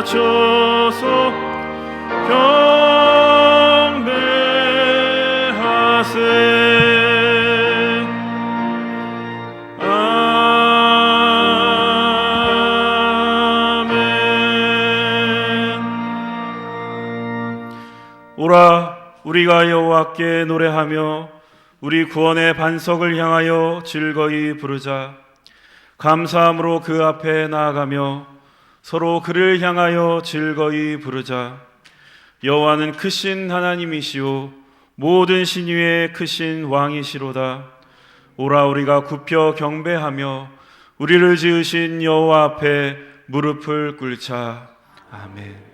낮춰서 경배하세. 아멘. 오라, 우리가 여호와께 노래하며 우리 구원의 반석을 향하여 즐거이 부르자. 감사함으로 그 앞에 나아가며 서로 그를 향하여 즐거이 부르자. 여호와는 크신 하나님이시오 모든 신 위에 크신 왕이시로다. 오라, 우리가 굽혀 경배하며 우리를 지으신 여호와 앞에 무릎을 꿇자. 아멘.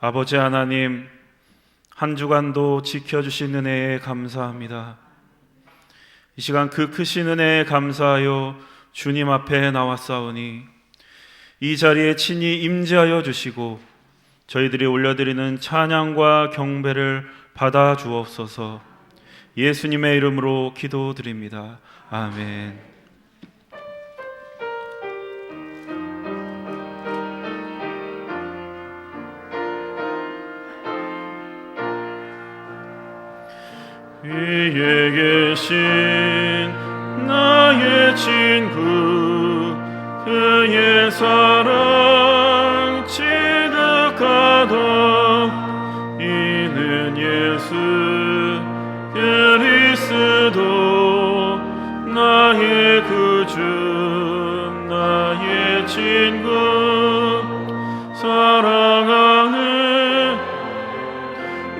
아버지 하나님, 한 주간도 지켜주신 은혜에 감사합니다. 이 시간 그 크신 은혜에 감사하여 주님 앞에 나왔사오니 이 자리에 친히 임재하여 주시고 저희들이 올려드리는 찬양과 경배를 받아 주옵소서. 예수님의 이름으로 기도드립니다. 아멘. 위에 계신 나의 친구, 그의 사랑 지득하다. 이는 예수 그리스도 나의 구주, 나의 친구, 사랑하는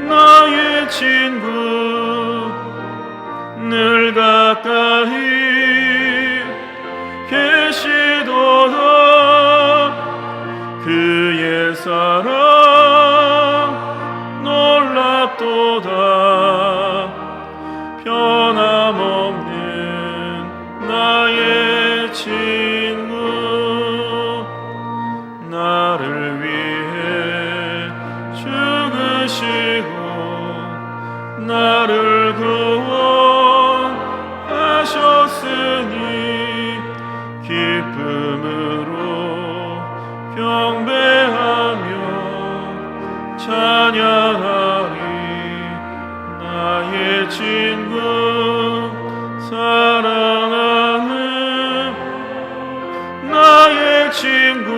나의 친구, 늘 가까이 계시도다. 그의 사랑 놀랍도다. 변함없는 나의 친구, 나를 위해 죽으시고 나를 구원하셨으니 기쁨으로 경배하며 찬양하리. 나의 친구, 사랑하는 나의 친구,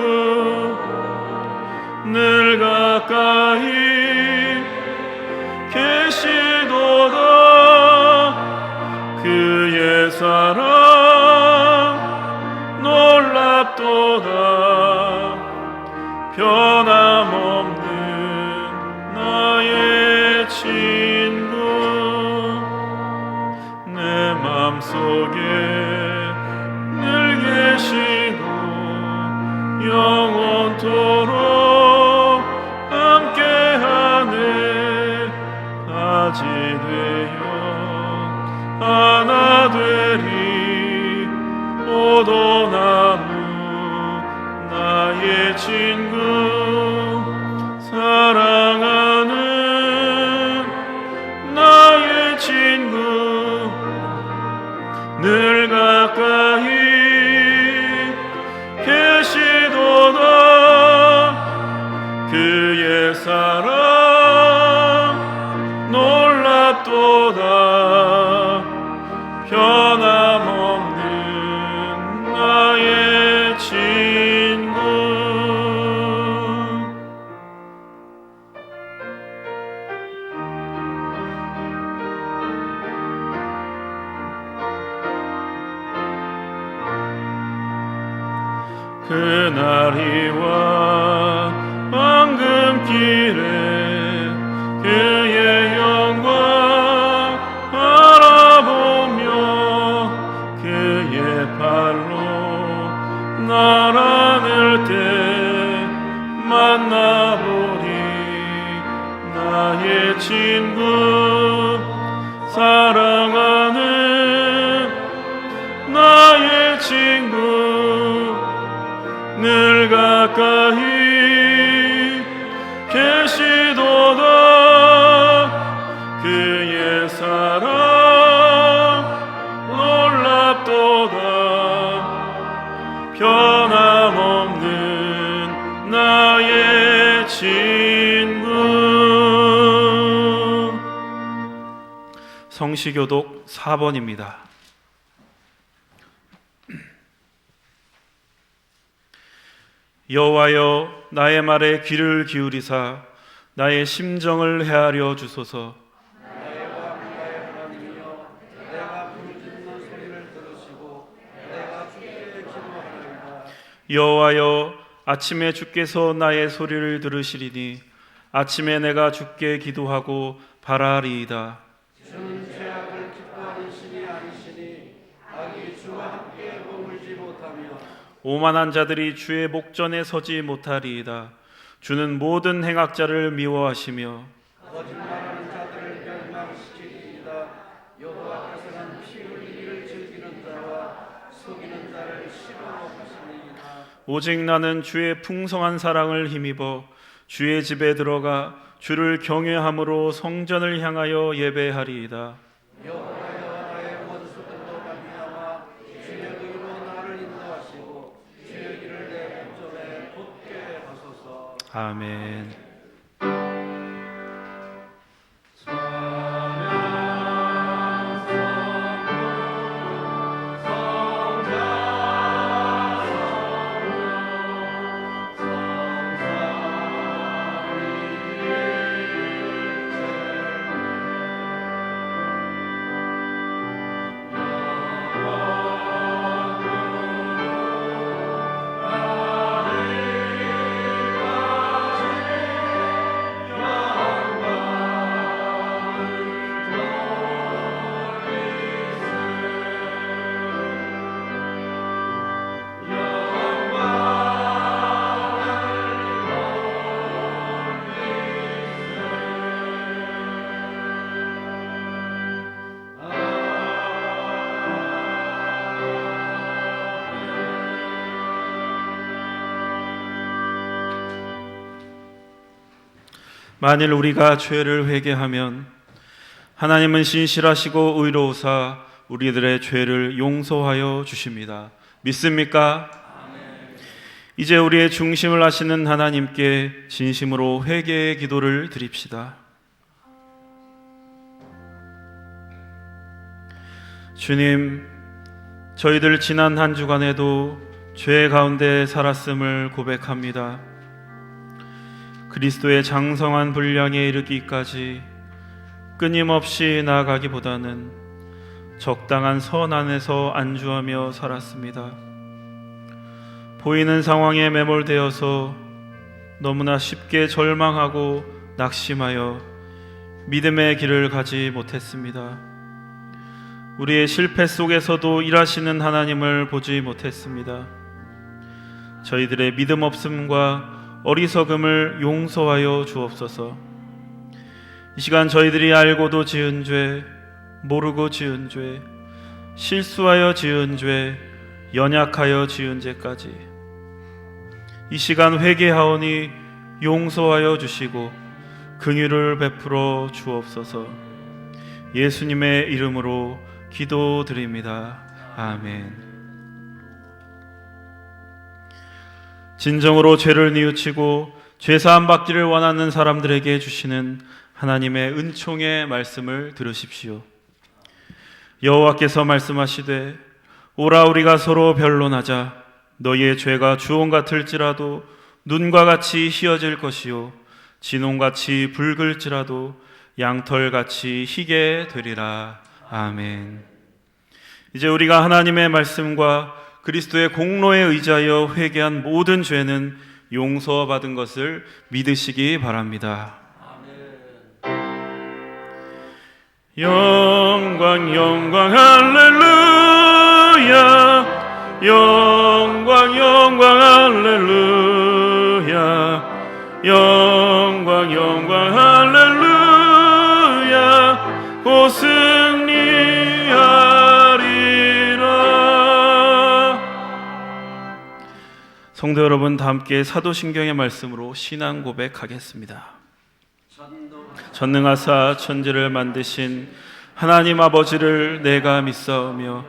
늘 가까이 계시도다. 그의 사랑 놀랍도다. 변함없는 나의 친구, 내 맘속에 늘 계시고 영원토록 함께하네. 가지 되어 하나 되리. 포도나무 나의 친구, 사랑하는 나의 친구, 늘 가까이 계시도다. 그의 사랑 놀랍도다. 변함없는 나의 친구. 그날이와 황금길에 그의 영광 바라보며 그의 발로 날 안을 때 만나보리. 나의 나의 친구 사랑하는 나의 친구 늘 가까이 계시도다 그의 사랑 놀랍도다 변함없는 나의 친구. 성시교독 4번입니다. 여호와여 나의 말에 귀를 기울이사 나의 심정을 헤아려 주소서. 나의 하나님이여 내가 부르짖는 소리를 들으시고 내가 주께 기도하리이다. 여호와여 아침에 주께서 나의 소리를 들으시리니 아침에 내가 주께 기도하고 바라리이다. 주는 죄악을 기뻐하는 신이 아니시니 악이 주와 함께 머물지 못하며 오만한 자들이 주의 목전에 서지 못하리이다. 주는 모든 행악자를 미워하시며 거짓말하는 자들을 멸망시키리이다. 여호와께서는 피 흘리기를 즐기는 자와 속이는 자를 싫어하시니이다. 오직 나는 주의 풍성한 사랑을 힘입어 주의 집에 들어가 주를 경외함으로 성전을 향하여 예배하리이다. 여호와여 나의 원수들로 말미암아 주의 의로 나를 인도하시고 주의 길을 내 목전에 곧게 하소서. 아멘. 만일 우리가 죄를 회개하면 하나님은 신실하시고 의로우사 우리들의 죄를 용서하여 주십니다. 믿습니까? 아멘. 이제 우리의 중심을 아시는 하나님께 진심으로 회개의 기도를 드립시다. 주님, 저희들 지난 한 주간에도 죄 가운데 살았음을 고백합니다. 그리스도의 장성한 분량에 이르기까지 끊임없이 나아가기보다는 적당한 선 안에서 안주하며 살았습니다. 보이는 상황에 매몰되어서 너무나 쉽게 절망하고 낙심하여 믿음의 길을 가지 못했습니다. 우리의 실패 속에서도 일하시는 하나님을 보지 못했습니다. 저희들의 믿음 없음과 어리석음을 용서하여 주옵소서. 이 시간 저희들이 알고도 지은 죄, 모르고 지은 죄, 실수하여 지은 죄, 연약하여 지은 죄까지 이 시간 회개하오니 용서하여 주시고 긍휼을 베풀어 주옵소서. 예수님의 이름으로 기도드립니다. 아멘. 진정으로 죄를 뉘우치고 죄사함 받기를 원하는 사람들에게 주시는 하나님의 은총의 말씀을 들으십시오. 여호와께서 말씀하시되 오라 우리가 서로 변론하자. 너희의 죄가 주홍 같을지라도 눈과 같이 희어질 것이요 진홍같이 붉을지라도 양털같이 희게 되리라. 아멘. 이제 우리가 하나님의 말씀과 그리스도의 공로에 의지하여 회개한 모든 죄는 용서받은 것을 믿으시기 바랍니다. 영광 영광 할렐루야 영광 영광 할렐루야 영광 영광 할렐루야 또 승리하리라. 성도 여러분, 다 함께 사도신경의 말씀으로 신앙 고백하겠습니다. 전능하사 천지를 만드신 하나님 아버지를 내가 믿사오며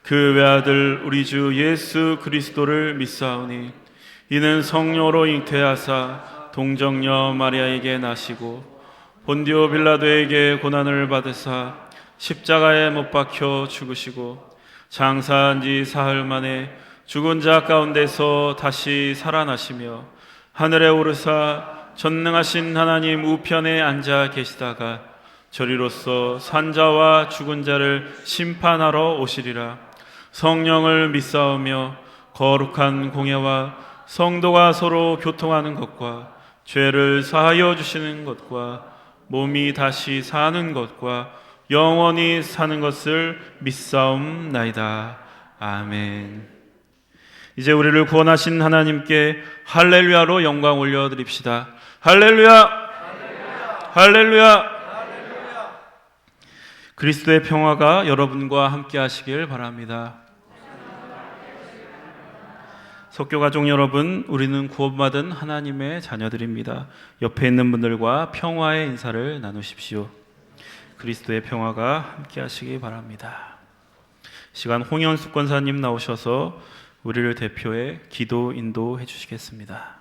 그 외아들 우리 주 예수 그리스도를 믿사오니 이는 성령으로 잉태하사 동정녀 마리아에게 나시고 본디오 빌라도에게 고난을 받으사 십자가에 못 박혀 죽으시고 장사한 지 사흘 만에 죽은 자 가운데서 다시 살아나시며 하늘에 오르사 전능하신 하나님 우편에 앉아 계시다가 저리로서 산자와 죽은 자를 심판하러 오시리라. 성령을 믿사오며 거룩한 공예와 성도가 서로 교통하는 것과 죄를 사하여 주시는 것과 몸이 다시 사는 것과 영원히 사는 것을 믿사옵나이다. 아멘. 이제 우리를 구원하신 하나님께 할렐루야로 영광 올려드립시다. 할렐루야! 할렐루야! 그리스도의 평화가 여러분과 함께 하시길 바랍니다. 석교가족 여러분, 우리는 구원받은 하나님의 자녀들입니다. 옆에 있는 분들과 평화의 인사를 나누십시오. 그리스도의 평화가 함께 하시기 바랍니다. 시간 홍현숙 권사님 나오셔서 우리를 대표해 기도 인도해 주시겠습니다.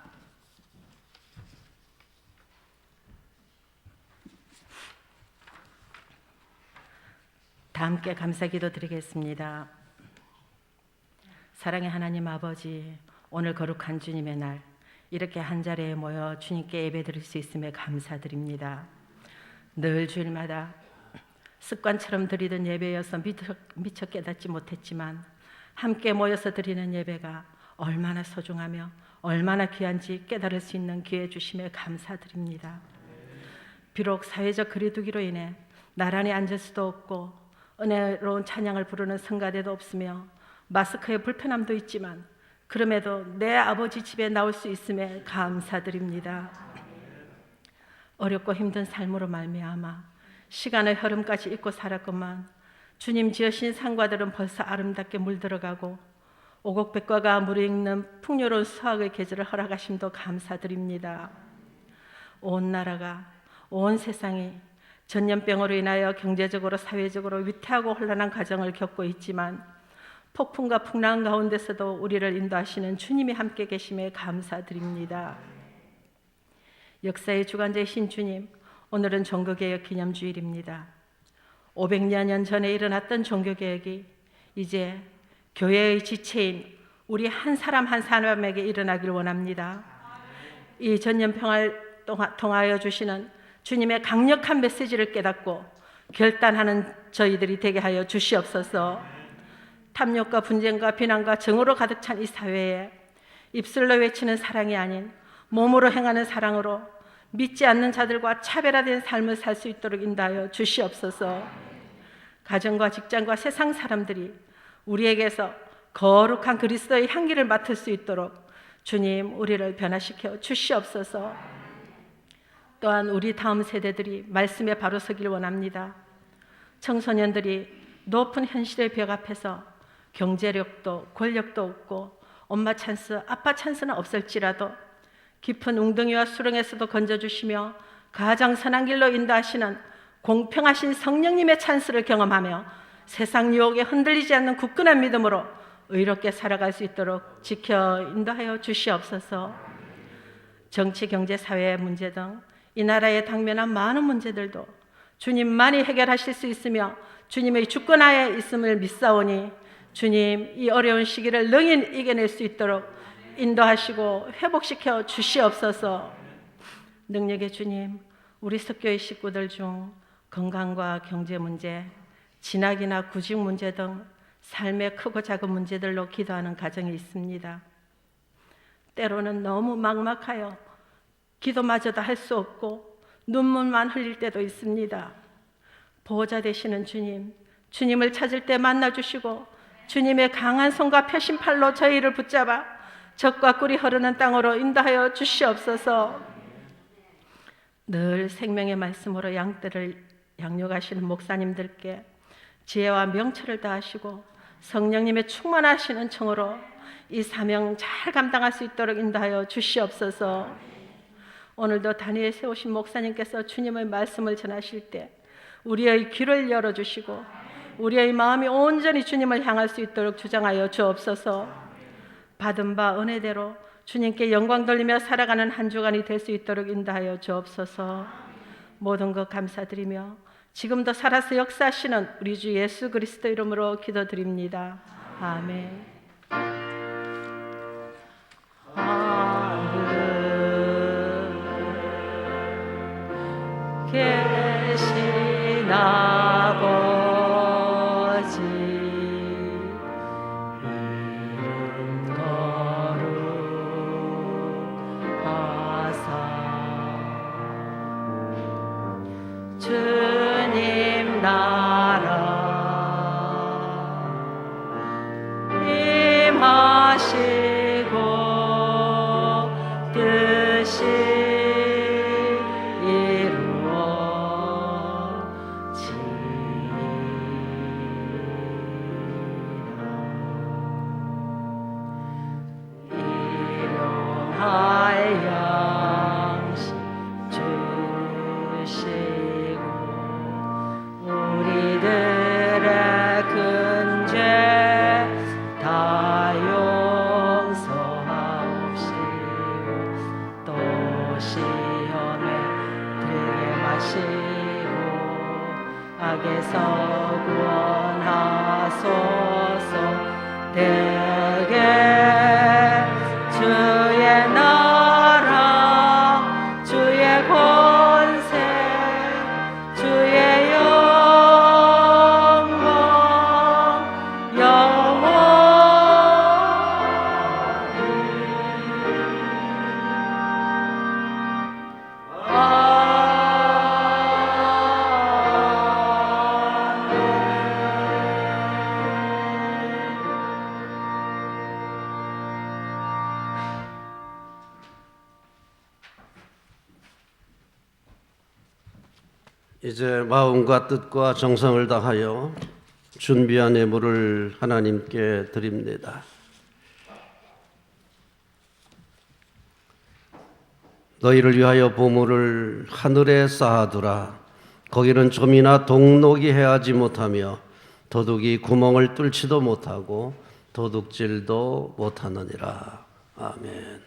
다 함께 감사기도 드리겠습니다. 사랑의 하나님 아버지, 오늘 거룩한 주님의 날 이렇게 한자리에 모여 주님께 예배드릴 수 있음에 감사드립니다. 늘 주일마다 습관처럼 드리던 예배여서 미처 깨닫지 못했지만 함께 모여서 드리는 예배가 얼마나 소중하며 얼마나 귀한지 깨달을 수 있는 기회 주심에 감사드립니다. 비록 사회적 거리두기로 인해 나란히 앉을 수도 없고 은혜로운 찬양을 부르는 성가대도 없으며 마스크의 불편함도 있지만 그럼에도 내 아버지 집에 나올 수 있음에 감사드립니다. 어렵고 힘든 삶으로 말미암아 시간의 흐름까지 잊고 살았건만 주님 지으신 산과들은 벌써 아름답게 물들어가고 오곡백과가 무르익는 풍요로운 수확의 계절을 허락하심도 감사드립니다. 온 나라가, 온 세상이 전염병으로 인하여 경제적으로 사회적으로 위태하고 혼란한 과정을 겪고 있지만 폭풍과 풍랑 가운데서도 우리를 인도하시는 주님이 함께 계심에 감사드립니다. 역사의 주관자이신 주님, 오늘은 종교개혁 기념주일입니다. 500여 년 전에 일어났던 종교개혁이 이제 교회의 지체인 우리 한 사람 한 사람에게 일어나길 원합니다. 이 전염병을 통하여 주시는 주님의 강력한 메시지를 깨닫고 결단하는 저희들이 되게 하여 주시옵소서. 탐욕과 분쟁과 비난과 정오로 가득 찬 이 사회에 입술로 외치는 사랑이 아닌 몸으로 행하는 사랑으로 믿지 않는 자들과 차별화된 삶을 살 수 있도록 인도하여 주시옵소서. 가정과 직장과 세상 사람들이 우리에게서 거룩한 그리스도의 향기를 맡을 수 있도록 주님 우리를 변화시켜 주시옵소서. 또한 우리 다음 세대들이 말씀에 바로 서길 원합니다. 청소년들이 높은 현실의 벽 앞에서 경제력도 권력도 없고 엄마 찬스, 아빠 찬스는 없을지라도 깊은 웅덩이와 수렁에서도 건져주시며 가장 선한 길로 인도하시는 공평하신 성령님의 찬스를 경험하며 세상 유혹에 흔들리지 않는 굳건한 믿음으로 의롭게 살아갈 수 있도록 지켜 인도하여 주시옵소서. 정치, 경제, 사회의 문제 등 이 나라에 당면한 많은 문제들도 주님만이 해결하실 수 있으며 주님의 주권하에 있음을 믿사오니 주님 이 어려운 시기를 능히 이겨낼 수 있도록 인도하시고 회복시켜 주시옵소서. 능력의 주님, 우리 석교의 식구들 중 건강과 경제 문제, 진학이나 구직 문제 등 삶의 크고 작은 문제들로 기도하는 가정이 있습니다. 때로는 너무 막막하여 기도마저도 할 수 없고 눈물만 흘릴 때도 있습니다. 보호자 되시는 주님, 주님을 찾을 때 만나주시고 주님의 강한 손과 펴신 팔로 저희를 붙잡아 젖과 꿀이 흐르는 땅으로 인도하여 주시옵소서. 늘 생명의 말씀으로 양떼를 양육하시는 목사님들께 지혜와 명철을 다하시고 성령님의 충만하시는 청으로 이 사명 잘 감당할 수 있도록 인도하여 주시옵소서. 오늘도 단위에 세우신 목사님께서 주님의 말씀을 전하실 때 우리의 귀를 열어주시고 우리의 마음이 온전히 주님을 향할 수 있도록 주장하여 주옵소서. 받은 바 은혜대로 주님께 영광 돌리며 살아가는 한 주간이 될 수 있도록 인도하여 주옵소서. 모든 것 감사드리며 지금도 살아서 역사하시는 우리 주 예수 그리스도 이름으로 기도드립니다. 아멘. 계신 아버지 이름 거룩하사 주님 나라 임하시고 뜻이 악에서 구원하소서. 대개 주의 나라 주의 권세 주의 영광 이제 마음과 뜻과 정성을 다하여 준비한 예물을 하나님께 드립니다. 너희를 위하여 보물을 하늘에 쌓아두라. 거기는 좀이나 동록이 해하지 못하며 도둑이 구멍을 뚫지도 못하고 도둑질도 못하느니라. 아멘.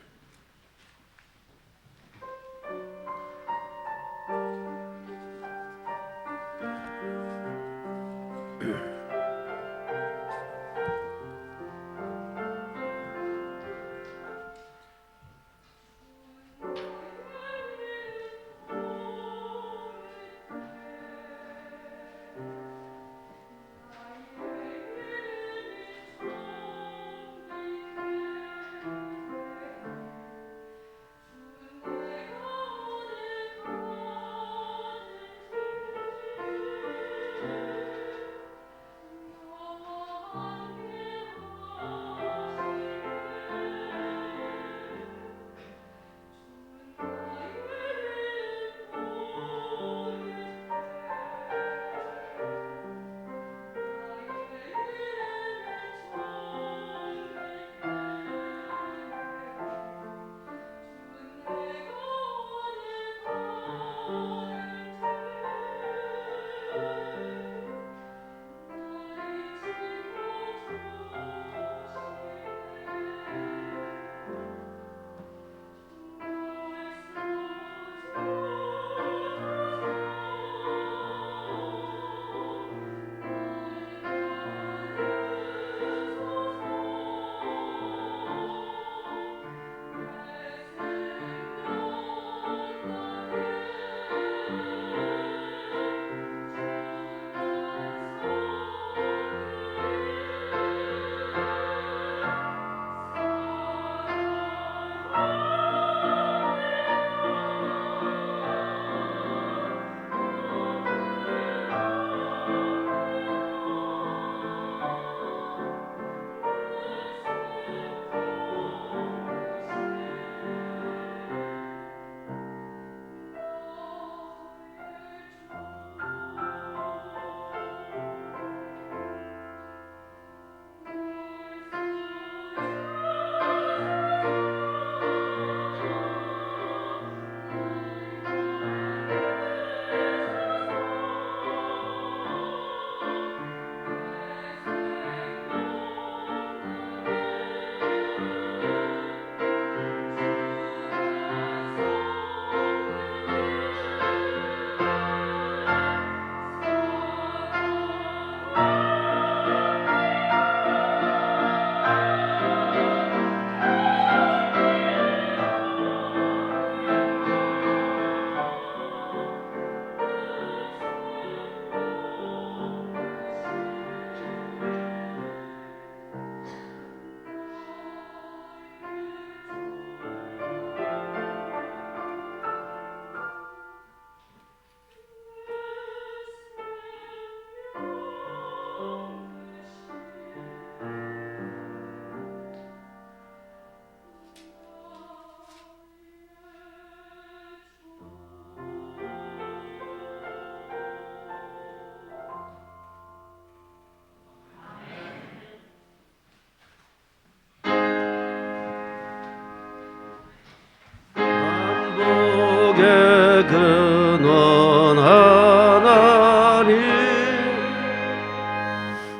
근원 하나님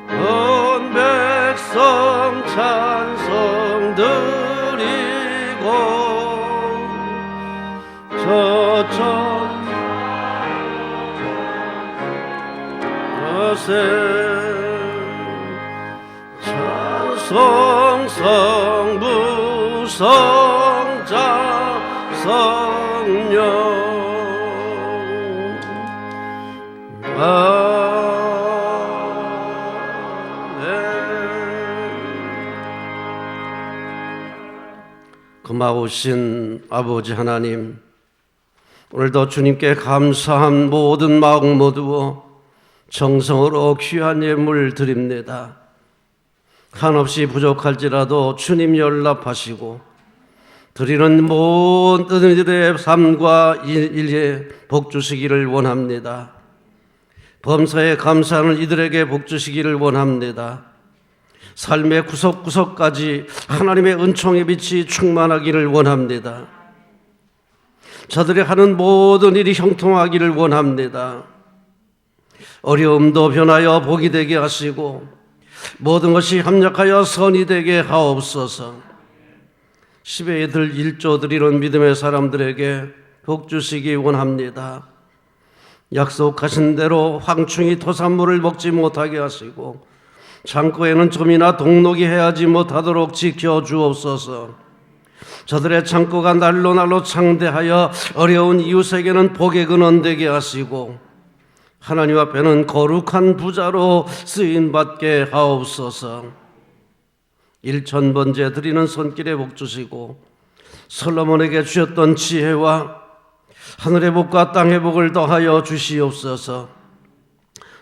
온 백성 찬송 드리고 찬송 성부 성자 성령 고마우신 아버지 하나님, 오늘도 주님께 감사한 모든 마음 모두어 정성으로 귀한 예물 드립니다. 한없이 부족할지라도 주님 연락하시고 드리는 모든 이들의 삶과 일에 복 주시기를 원합니다. 범사에 감사하는 이들에게 복 주시기를 원합니다. 삶의 구석구석까지 하나님의 은총의 빛이 충만하기를 원합니다. 저들이 하는 모든 일이 형통하기를 원합니다. 어려움도 변하여 복이 되게 하시고 모든 것이 합력하여 선이 되게 하옵소서. 10의 들 1조 드리는 믿음의 사람들에게 복 주시기 원합니다. 약속하신 대로 황충이 토산물을 먹지 못하게 하시고 창고에는 좀이나 동록이 해하지 못하도록 지켜주옵소서. 저들의 창고가 날로 날로 창대하여 어려운 이웃에게는 복의 근원 되게 하시고 하나님 앞에는 거룩한 부자로 쓰임받게 하옵소서. 1000번째 드리는 손길에 복 주시고 솔로몬에게 주셨던 지혜와 하늘의 복과 땅의 복을 더하여 주시옵소서.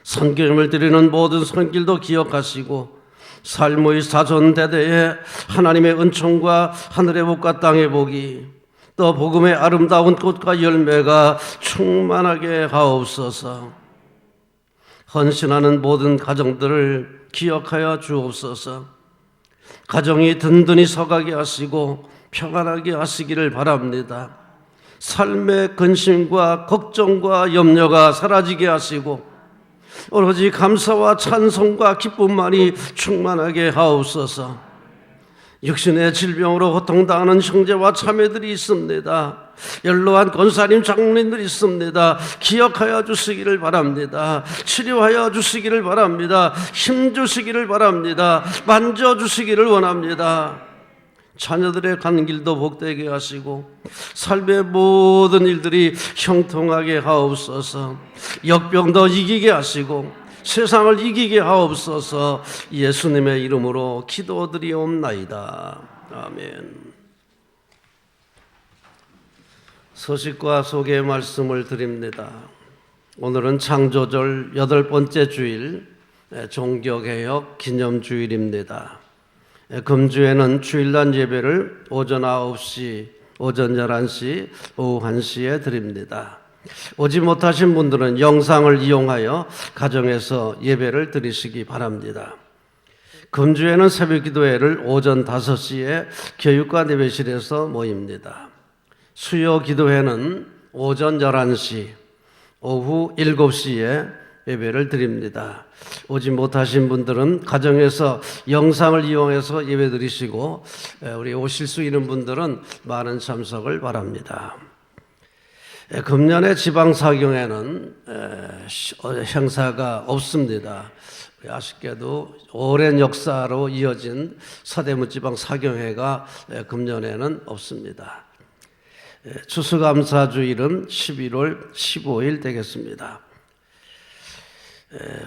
선기름을 드리는 모든 손길도 기억하시고 삶의 사전대대에 하나님의 은총과 하늘의 복과 땅의 복이 또 복음의 아름다운 꽃과 열매가 충만하게 하옵소서. 헌신하는 모든 가정들을 기억하여 주옵소서. 가정이 든든히 서가게 하시고 평안하게 하시기를 바랍니다. 삶의 근심과 걱정과 염려가 사라지게 하시고 오로지 감사와 찬송과 기쁨만이 충만하게 하옵소서. 육신의 질병으로 고통당하는 형제와 자매들이 있습니다. 연로한 권사님 장로님들이 있습니다. 기억하여 주시기를 바랍니다. 치료하여 주시기를 바랍니다. 힘 주시기를 바랍니다. 만져주시기를 원합니다. 자녀들의 가는 길도 복되게 하시고 삶의 모든 일들이 형통하게 하옵소서. 역병도 이기게 하시고 세상을 이기게 하옵소서. 예수님의 이름으로 기도드리옵나이다. 아멘. 소식과 소개의 말씀을 드립니다. 오늘은 창조절 8번째 주일 종교개혁 기념주일입니다. 금주에는 주일날 예배를 오전 9시, 오전 11시, 오후 1시에 드립니다. 오지 못하신 분들은 영상을 이용하여 가정에서 예배를 드리시기 바랍니다. 금주에는 새벽기도회를 오전 5시에 교육관 예배실에서 모입니다. 수요기도회는 오전 11시, 오후 7시에 예배를 드립니다. 오지 못하신 분들은 가정에서 영상을 이용해서 예배 드리시고 우리 오실 수 있는 분들은 많은 참석을 바랍니다. 금년의 지방사경에는 행사가 없습니다. 아쉽게도 오랜 역사로 이어진 서대문 지방사경회가 금년에는 없습니다. 추수감사주일은 11월 15일 되겠습니다.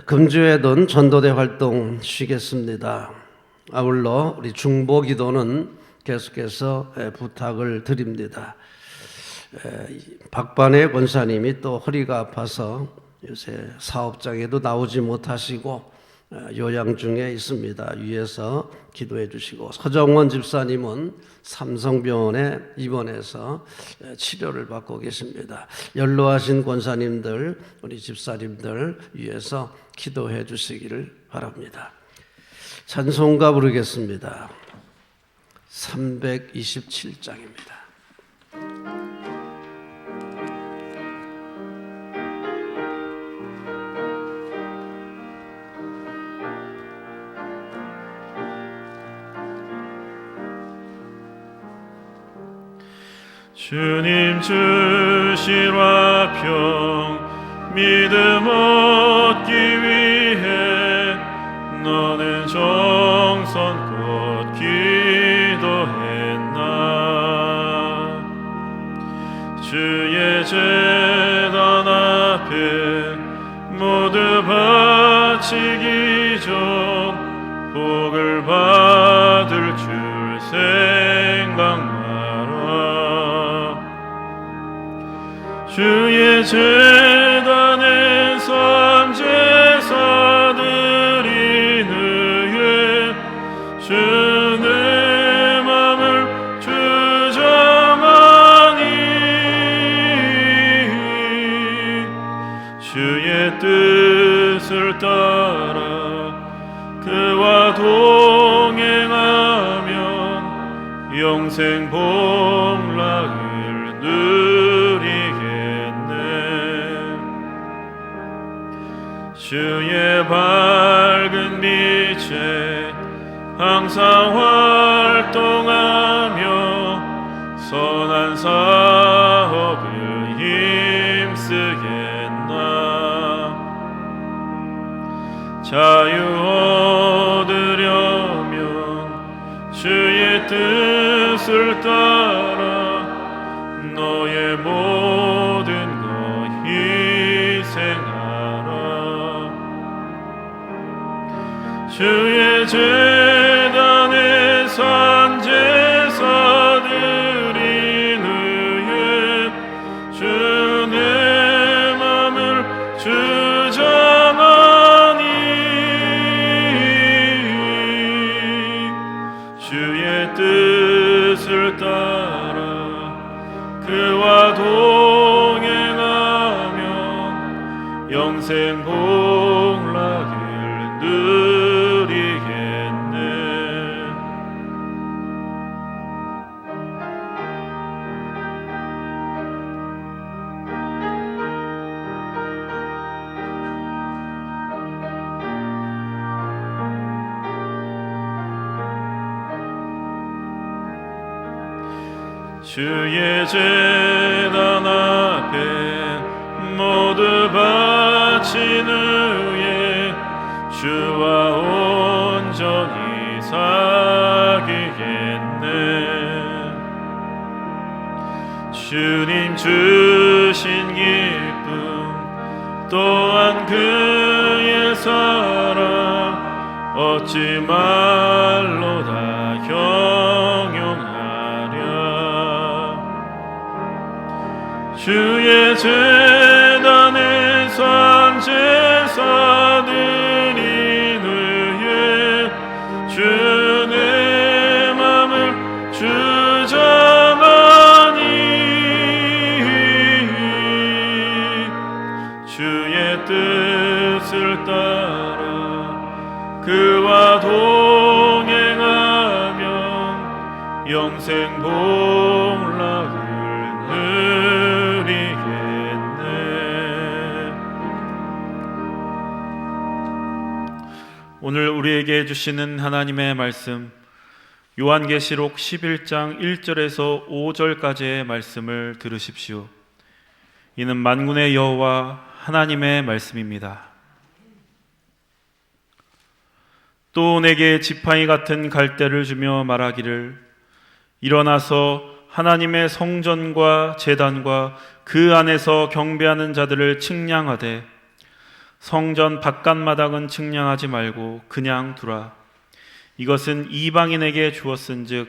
금주에는 전도대 활동 쉬겠습니다. 아울러 우리 중보기도는 계속해서 부탁을 드립니다. 박반의 권사님이 또 허리가 아파서 요새 사업장에도 나오지 못하시고 요양 중에 있습니다. 위에서 기도해 주시고, 서정원 집사님은 삼성병원에 입원해서 치료를 받고 계십니다. 연로하신 권사님들, 우리 집사님들 위해서 기도해 주시기를 바랍니다. 찬송가 부르겠습니다. 327장입니다. 주님 주실 화평 믿음 얻기 위해 너는 정성껏 기도했나. 주의 제단 앞에 모두 바치기 전 복을 받을 줄 생각 마라. 주의 제단에 선제사들이 느에 주의 맘을 주장하니 주의 뜻을 따라 그와 동행하면 영생 복락을 누리겠네. 주의 밝은 빛에 항상 활동하며 선한 사업을 힘쓰겠나. 자유 얻으려면 주의 뜻을 따라 너의 모든 것 희생하라. 주의 제단에 선제사들이 느에 주의 맘을 주장하니 주의 뜻을 따라 그와 동행하면 영생 복락을 누리겠네. 주의 제단 앞에 모두 바친 후에 주와 온전히 사귀겠네. 주님 주신 기쁨 또한 그의 사랑 어찌 말로 다 형용하랴. 주의 제단에 선제사들이 느에 주의 맘을 주장하니 주의 뜻을 따라 그와 동행하면 영생 복락을 누리겠네. 오늘 우리에게 주시는 하나님의 말씀, 요한계시록 11장 1절에서 5절까지의 말씀을 들으십시오. 이는 만군의 여호와 하나님의 말씀입니다. 또 내게 지팡이 같은 갈대를 주며 말하기를 일어나서 하나님의 성전과 제단과 그 안에서 경배하는 자들을 측량하되 성전 바깥마당은 측량하지 말고 그냥 두라. 이것은 이방인에게 주었은즉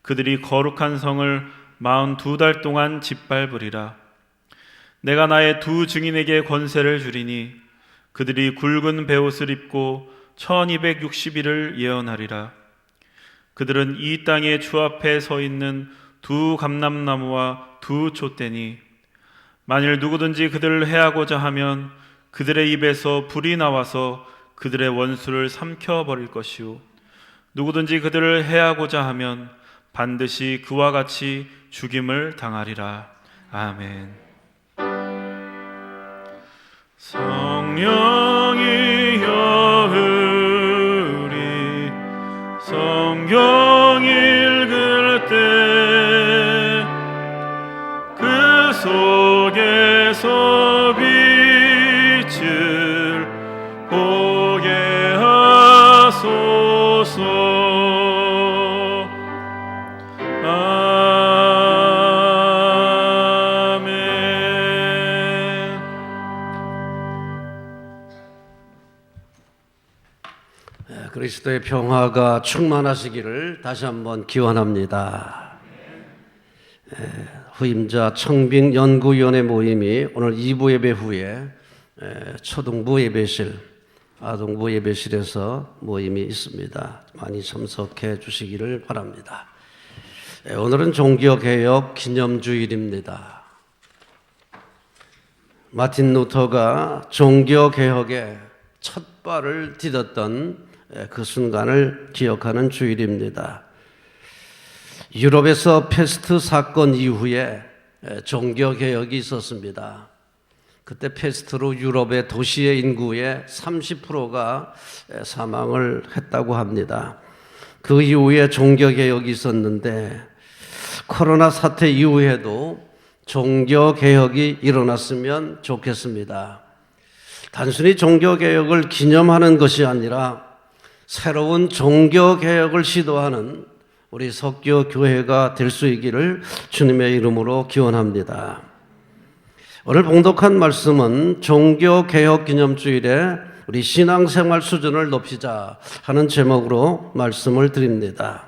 그들이 거룩한 성을 42달 동안 짓밟으리라. 내가 나의 두 증인에게 권세를 주리니 그들이 굵은 베옷을 입고 1260일을 예언하리라. 그들은 이 땅의 주 앞에 서 있는 두 감람나무와 두 촛대니 만일 누구든지 그들을 해하고자 하면 그들의 입에서 불이 나와서 그들의 원수를 삼켜버릴 것이요 누구든지 그들을 해하고자 하면 반드시 그와 같이 죽임을 당하리라. 아멘. 성령이여 우리 성경 읽을 때 가운데서 빛을 보게 하소서. 아멘. 그리스도의 평화가 충만하시기를 다시 한번 기원합니다. 후임자 청빙연구위원회 모임이 오늘 2부 예배 후에 초등부 예배실, 아동부 예배실에서 모임이 있습니다. 많이 참석해 주시기를 바랍니다. 오늘은 종교개혁 기념주일입니다. 마틴 루터가 종교개혁의 첫 발을 디뎠던 그 순간을 기억하는 주일입니다. 유럽에서 패스트 사건 이후에 종교개혁이 있었습니다. 그때 패스트로 유럽의 도시의 인구의 30%가 사망을 했다고 합니다. 그 이후에 종교개혁이 있었는데 코로나 사태 이후에도 종교개혁이 일어났으면 좋겠습니다. 단순히 종교개혁을 기념하는 것이 아니라 새로운 종교개혁을 시도하는 우리 석교교회가 될 수 있기를 주님의 이름으로 기원합니다. 오늘 봉독한 말씀은 종교개혁 기념주일에 우리 신앙생활 수준을 높이자 하는 제목으로 말씀을 드립니다.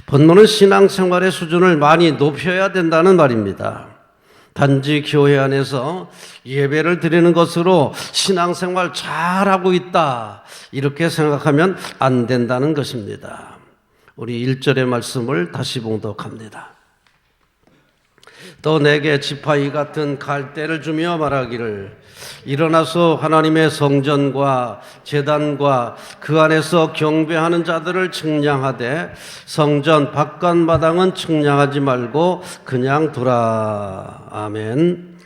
본문은 신앙생활의 수준을 많이 높여야 된다는 말입니다. 단지 교회 안에서 예배를 드리는 것으로 신앙생활 잘하고 있다 이렇게 생각하면 안 된다는 것입니다. 우리 1절의 말씀을 다시 봉독합니다. 또 내게 지팡이 같은 갈대를 주며 말하기를 일어나서 하나님의 성전과 제단과 그 안에서 경배하는 자들을 측량하되 성전 바깥마당은 측량하지 말고 그냥 두라. 아멘.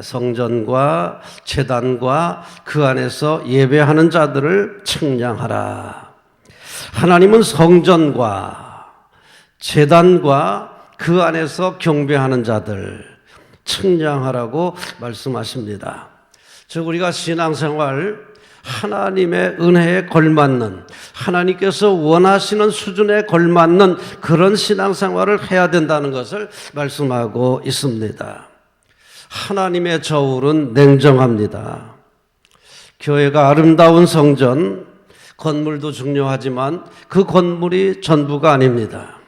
성전과 제단과 그 안에서 예배하는 자들을 측량하라. 하나님은 성전과 제단과 그 안에서 경배하는 자들 측량하라고 말씀하십니다. 즉 우리가 신앙생활 하나님의 은혜에 걸맞는 하나님께서 원하시는 수준에 걸맞는 그런 신앙생활을 해야 된다는 것을 말씀하고 있습니다. 하나님의 저울은 냉정합니다. 교회가 아름다운 성전, 건물도 중요하지만 그 건물이 전부가 아닙니다.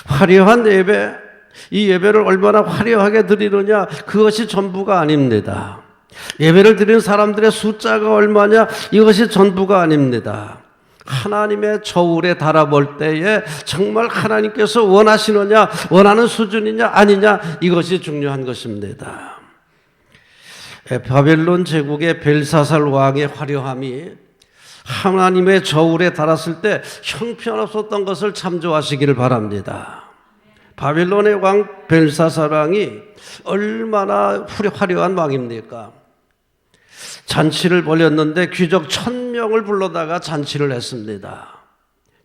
화려한 예배, 이 예배를 얼마나 화려하게 드리느냐, 그것이 전부가 아닙니다. 예배를 드리는 사람들의 숫자가 얼마냐, 이것이 전부가 아닙니다. 하나님의 저울에 달아볼 때에 정말 하나님께서 원하시느냐, 원하는 수준이냐 아니냐, 이것이 중요한 것입니다. 바벨론 제국의 벨사살 왕의 화려함이 하나님의 저울에 달았을 때 형편없었던 것을 참조하시기를 바랍니다. 바벨론의 왕 벨사살 왕이 얼마나 화려한 왕입니까? 잔치를 벌였는데 귀족 1000명을 불러다가 잔치를 했습니다.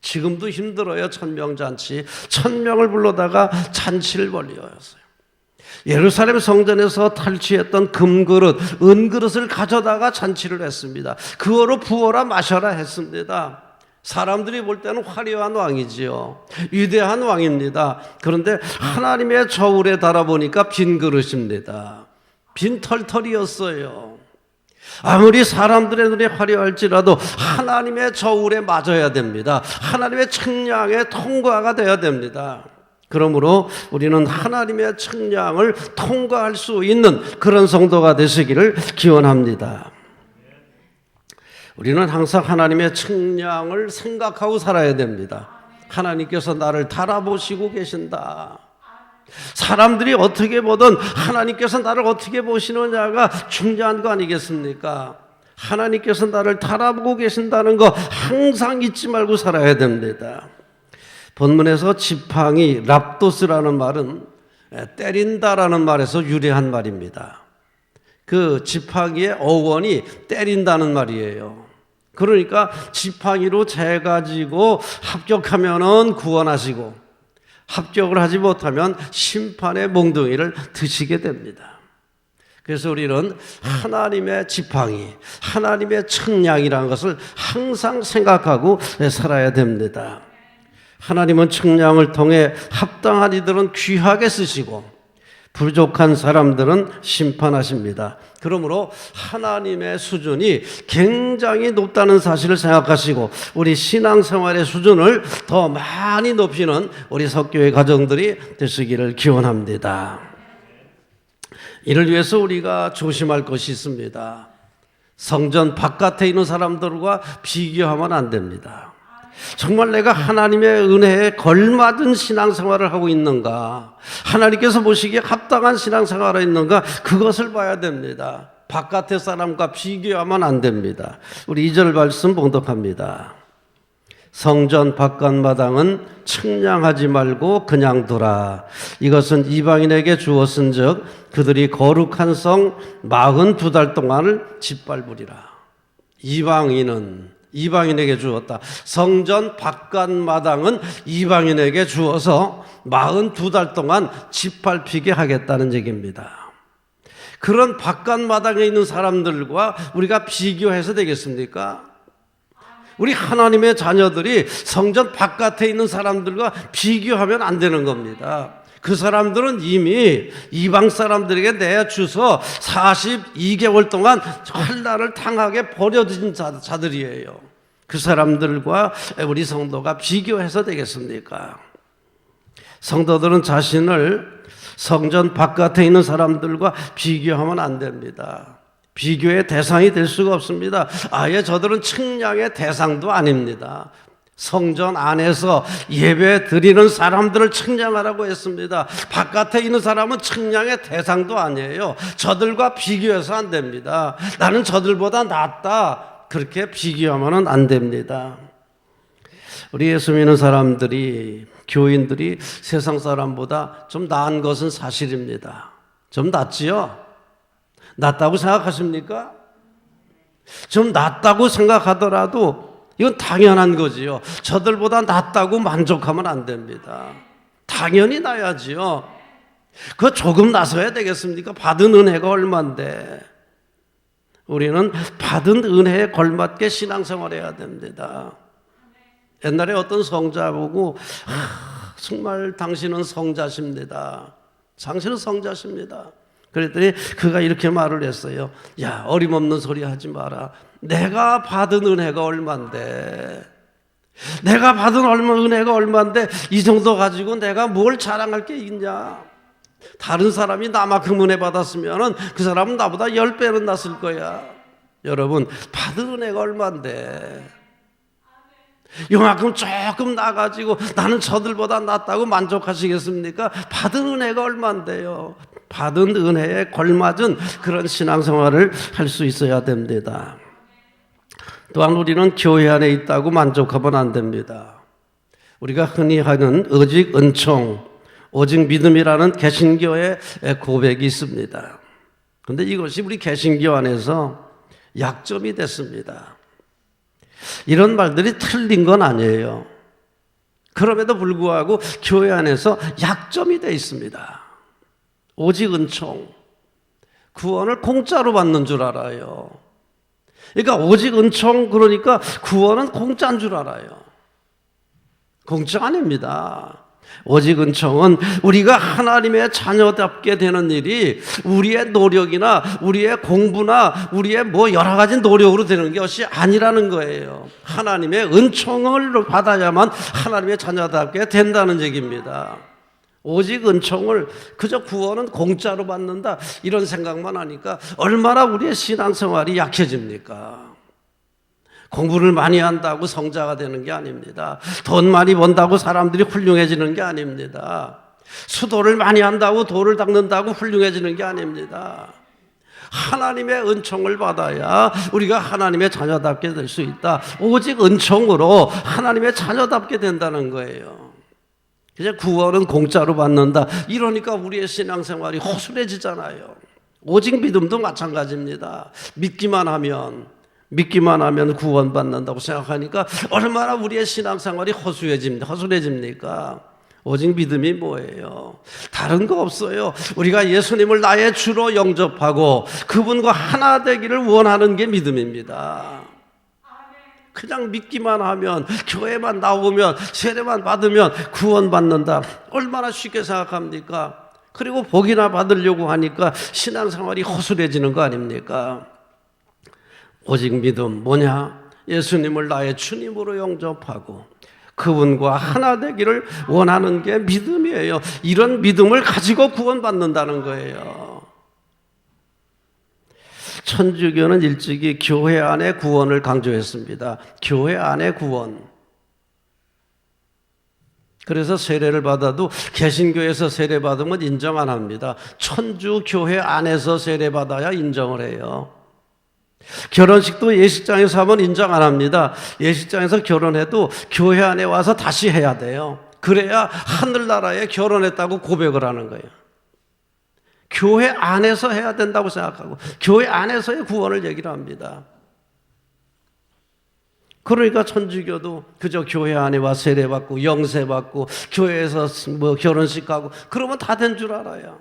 지금도 힘들어요. 1000명 잔치. 1000명을 불러다가 잔치를 벌였어요. 예루살렘 성전에서 탈취했던 금그릇, 은그릇을 가져다가 잔치를 했습니다. 그거로 부어라 마셔라 했습니다. 사람들이 볼 때는 화려한 왕이지요. 위대한 왕입니다. 그런데 하나님의 저울에 달아보니까 빈 그릇입니다. 빈 털털이었어요. 아무리 사람들의 눈에 화려할지라도 하나님의 저울에 맞아야 됩니다. 하나님의 측량에 통과가 돼야 됩니다. 그러므로 우리는 하나님의 측량을 통과할 수 있는 그런 성도가 되시기를 기원합니다. 우리는 항상 하나님의 측량을 생각하고 살아야 됩니다. 하나님께서 나를 달아보시고 계신다. 사람들이 어떻게 보든 하나님께서 나를 어떻게 보시느냐가 중요한 거 아니겠습니까? 하나님께서 나를 달아보고 계신다는 거 항상 잊지 말고 살아야 됩니다. 본문에서 지팡이, 랍도스라는 말은 때린다라는 말에서 유래한 말입니다. 그 지팡이의 어원이 때린다는 말이에요. 그러니까 지팡이로 재가지고 합격하면은 구원하시고 합격을 하지 못하면 심판의 몽둥이를 드시게 됩니다. 그래서 우리는 하나님의 지팡이, 하나님의 측량이라는 것을 항상 생각하고 살아야 됩니다. 하나님은 측량을 통해 합당한 이들은 귀하게 쓰시고 부족한 사람들은 심판하십니다. 그러므로 하나님의 수준이 굉장히 높다는 사실을 생각하시고 우리 신앙생활의 수준을 더 많이 높이는 우리 석교의 가정들이 되시기를 기원합니다. 이를 위해서 우리가 조심할 것이 있습니다. 성전 바깥에 있는 사람들과 비교하면 안 됩니다. 정말 내가 하나님의 은혜에 걸맞은 신앙생활을 하고 있는가, 하나님께서 보시기에 합당한 신앙생활을 있는가, 그것을 봐야 됩니다. 바깥의 사람과 비교하면 안 됩니다. 우리 2절 말씀 봉독합니다. 성전 바깥마당은 측량하지 말고 그냥 두라. 이것은 이방인에게 주었은즉 그들이 거룩한 성 42달 동안을 짓밟으리라. 이방인에게 주었다. 성전 바깥마당은 이방인에게 주어서 42달 동안 짓밟히게 하겠다는 얘기입니다. 그런 바깥마당에 있는 사람들과 우리가 비교해서 되겠습니까? 우리 하나님의 자녀들이 성전 바깥에 있는 사람들과 비교하면 안 되는 겁니다. 그 사람들은 이미 이방 사람들에게 내주서 42개월 동안 환난을 당하게 버려진 자들이에요. 그 사람들과 우리 성도가 비교해서 되겠습니까? 성도들은 자신을 성전 바깥에 있는 사람들과 비교하면 안 됩니다. 비교의 대상이 될 수가 없습니다. 아예 저들은 측량의 대상도 아닙니다. 성전 안에서 예배 드리는 사람들을 측량하라고 했습니다. 바깥에 있는 사람은 측량의 대상도 아니에요. 저들과 비교해서 안 됩니다. 나는 저들보다 낫다, 그렇게 비교하면 안 됩니다. 우리 예수 믿는 사람들이, 교인들이 세상 사람보다 좀 나은 것은 사실입니다. 좀 낫지요? 낫다고 생각하십니까? 좀 낫다고 생각하더라도 이건 당연한 거지요. 저들보다 낫다고 만족하면 안 됩니다. 당연히 나야지요. 그거 조금 나서야 되겠습니까? 받은 은혜가 얼만데. 우리는 받은 은혜에 걸맞게 신앙생활해야 됩니다. 옛날에 어떤 성자 보고 정말 당신은 성자십니다. 당신은 성자십니다. 그랬더니 그가 이렇게 말을 했어요. 야, 어림없는 소리 하지 마라. 내가 받은 은혜가 얼만데, 내가 받은 은혜가 얼만데 이 정도 가지고 내가 뭘 자랑할 게 있냐. 다른 사람이 나만큼 은혜 받았으면 그 사람은 나보다 10배는 낫을 거야. 여러분, 받은 은혜가 얼만데, 요만큼 조금 나가지고 나는 저들보다 낫다고 만족하시겠습니까? 받은 은혜가 얼만데요. 받은 은혜에 걸맞은 그런 신앙생활을 할 수 있어야 됩니다. 또한 우리는 교회 안에 있다고 만족하면 안 됩니다. 우리가 흔히 하는 오직 은총, 오직 믿음이라는 개신교의 고백이 있습니다. 그런데 이것이 우리 개신교 안에서 약점이 됐습니다. 이런 말들이 틀린 건 아니에요. 그럼에도 불구하고 교회 안에서 약점이 되어 있습니다. 오직 은총, 구원을 공짜로 받는 줄 알아요. 그러니까 오직 은총, 그러니까 구원은 공짜인 줄 알아요. 공짜 아닙니다. 오직 은총은 우리가 하나님의 자녀답게 되는 일이 우리의 노력이나 우리의 공부나 우리의 여러 가지 노력으로 되는 것이 아니라는 거예요. 하나님의 은총을 받아야만 하나님의 자녀답게 된다는 얘기입니다. 오직 은총을 그저 구원은 공짜로 받는다, 이런 생각만 하니까 얼마나 우리의 신앙생활이 약해집니까? 공부를 많이 한다고 성자가 되는 게 아닙니다. 돈 많이 번다고 사람들이 훌륭해지는 게 아닙니다. 수도를 많이 한다고 돌을 닦는다고 훌륭해지는 게 아닙니다. 하나님의 은총을 받아야 우리가 하나님의 자녀답게 될 수 있다. 오직 은총으로 하나님의 자녀답게 된다는 거예요. 그냥 구원은 공짜로 받는다, 이러니까 우리의 신앙생활이 허술해지잖아요. 오직 믿음도 마찬가지입니다. 믿기만 하면 구원받는다고 생각하니까 얼마나 우리의 신앙생활이 허술해집니까? 오직 믿음이 뭐예요? 다른 거 없어요. 우리가 예수님을 나의 주로 영접하고 그분과 하나 되기를 원하는 게 믿음입니다. 그냥 믿기만 하면, 교회만 나오면, 세례만 받으면 구원받는다. 얼마나 쉽게 생각합니까? 그리고 복이나 받으려고 하니까 신앙생활이 허술해지는 거 아닙니까? 오직 믿음 뭐냐? 예수님을 나의 주님으로 영접하고 그분과 하나 되기를 원하는 게 믿음이에요. 이런 믿음을 가지고 구원받는다는 거예요. 천주교는 일찍이 교회 안의 구원을 강조했습니다. 교회 안의 구원. 그래서 세례를 받아도 개신교에서 세례 받으면 인정 안 합니다. 천주교회 안에서 세례 받아야 인정을 해요. 결혼식도 예식장에서 하면 인정 안 합니다. 예식장에서 결혼해도 교회 안에 와서 다시 해야 돼요. 그래야 하늘나라에 결혼했다고 고백을 하는 거예요. 교회 안에서 해야 된다고 생각하고 교회 안에서의 구원을 얘기를 합니다. 그러니까 천주교도 그저 교회 안에 와 세례받고 영세받고 교회에서 뭐 결혼식하고 그러면 다 된 줄 알아요.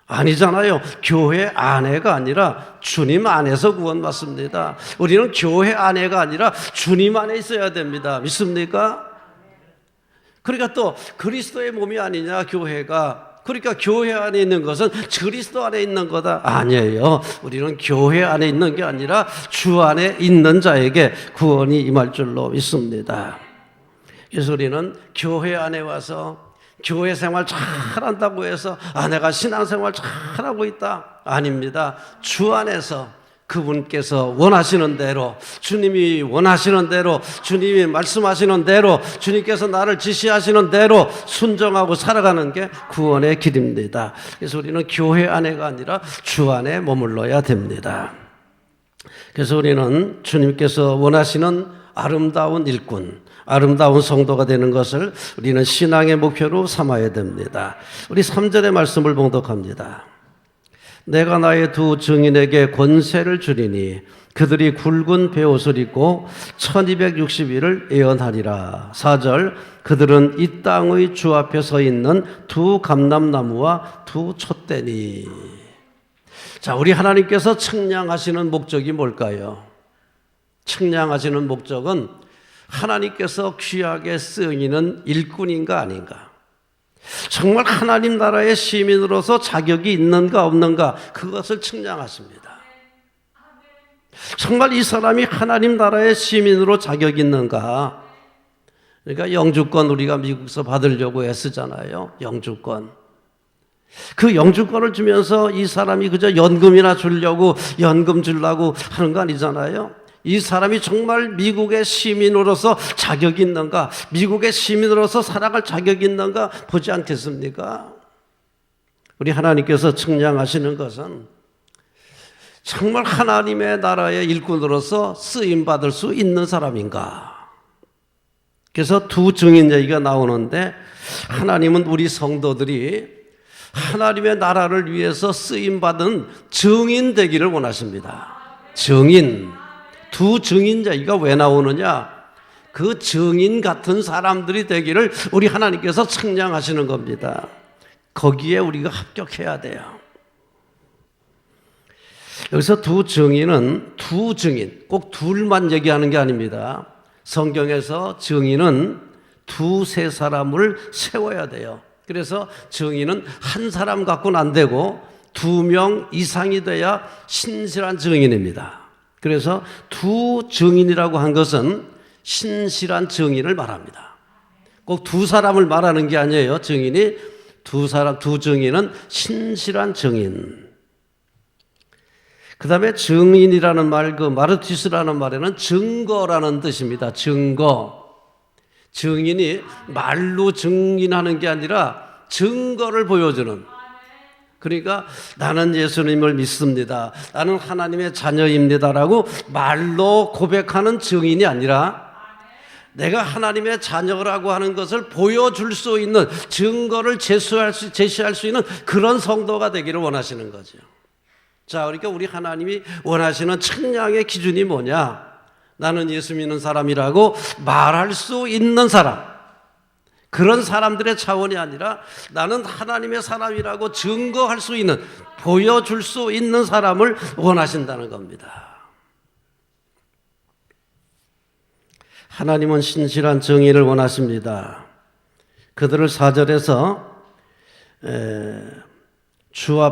아니잖아요. 교회 안에가 아니라 주님 안에서 구원받습니다. 우리는 교회 안에가 아니라 주님 안에 있어야 됩니다. 믿습니까? 그러니까 또 그리스도의 몸이 아니냐 교회가. 그러니까 교회 안에 있는 것은 그리스도 안에 있는 거다. 아니에요. 우리는 교회 안에 있는 게 아니라 주 안에 있는 자에게 구원이 임할 줄로 믿습니다. 그래서 우리는 교회 안에 와서 교회 생활 잘한다고 해서 내가 신앙생활 잘하고 있다. 아닙니다. 주 안에서 그분께서 원하시는 대로, 주님이 원하시는 대로, 주님이 말씀하시는 대로, 주님께서 나를 지시하시는 대로 순종하고 살아가는 게 구원의 길입니다. 그래서 우리는 교회 안에가 아니라 주 안에 머물러야 됩니다. 그래서 우리는 주님께서 원하시는 아름다운 일꾼, 아름다운 성도가 되는 것을 우리는 신앙의 목표로 삼아야 됩니다. 우리 3절의 말씀을 봉독합니다. 내가 나의 두 증인에게 권세를 주리니 그들이 굵은 베옷을 입고 1260일을 예언하리라. 4절 그들은 이 땅의 주 앞에 서 있는 두 감람나무와 두 촛대니. 자, 우리 하나님께서 측량하시는 목적이 뭘까요? 측량하시는 목적은 하나님께서 귀하게 쓰이는 일꾼인가 아닌가, 정말 하나님 나라의 시민으로서 자격이 있는가 없는가, 그것을 측량하십니다. 정말 이 사람이 하나님 나라의 시민으로 자격이 있는가. 그러니까 영주권 우리가 미국에서 받으려고 애쓰잖아요. 영주권. 그 영주권을 주면서 이 사람이 그저 연금이나 주려고 연금 주려고 하는 거 아니잖아요. 이 사람이 정말 미국의 시민으로서 자격이 있는가, 미국의 시민으로서 살아갈 자격이 있는가 보지 않겠습니까? 우리 하나님께서 측량하시는 것은 정말 하나님의 나라의 일꾼으로서 쓰임받을 수 있는 사람인가. 그래서 두 증인 얘기가 나오는데, 하나님은 우리 성도들이 하나님의 나라를 위해서 쓰임받은 증인 되기를 원하십니다. 증인. 두 증인 얘기가 왜 나오느냐? 그 증인 같은 사람들이 되기를 우리 하나님께서 측량하시는 겁니다. 거기에 우리가 합격해야 돼요. 여기서 두 증인은 두 증인, 꼭 둘만 얘기하는 게 아닙니다. 성경에서 증인은 두세 사람을 세워야 돼요. 그래서 증인은 한 사람 갖고는 안 되고 2명 이상이 돼야 신실한 증인입니다. 그래서 두 증인이라고 한 것은 신실한 증인을 말합니다. 꼭 두 사람을 말하는 게 아니에요. 증인이 두 증인은 신실한 증인. 그 다음에 증인이라는 말, 그 마르티스라는 말에는 증거라는 뜻입니다. 증거. 증인이 말로 증인하는 게 아니라 증거를 보여주는. 그러니까 나는 예수님을 믿습니다, 나는 하나님의 자녀입니다라고 말로 고백하는 증인이 아니라 내가 하나님의 자녀라고 하는 것을 보여줄 수 있는 증거를 제시할 수 있는 그런 성도가 되기를 원하시는 거죠. 자, 그러니까 우리 하나님이 원하시는 측량의 기준이 뭐냐? 나는 예수 믿는 사람이라고 말할 수 있는 사람, 그런 사람들의 차원이 아니라 나는 하나님의 사람이라고 증거할 수 있는, 보여줄 수 있는 사람을 원하신다는 겁니다. 하나님은 신실한 정의를 원하십니다. 그들을 4절에서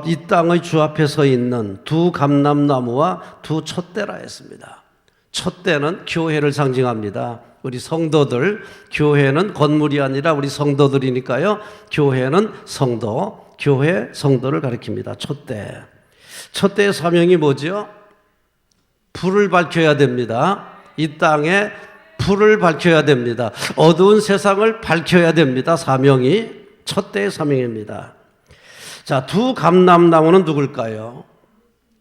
이 땅의 주 앞에 서 있는 두 감람나무와 두 촛대라 했습니다. 촛대는 교회를 상징합니다. 우리 성도들, 교회는 건물이 아니라 우리 성도들이니까요. 교회는 성도, 교회 성도를 가리킵니다. 촛대. 촛대의 사명이 뭐죠? 불을 밝혀야 됩니다. 이 땅에 불을 밝혀야 됩니다. 어두운 세상을 밝혀야 됩니다. 사명이 촛대의 사명입니다. 자, 두 감람나무는 누굴까요?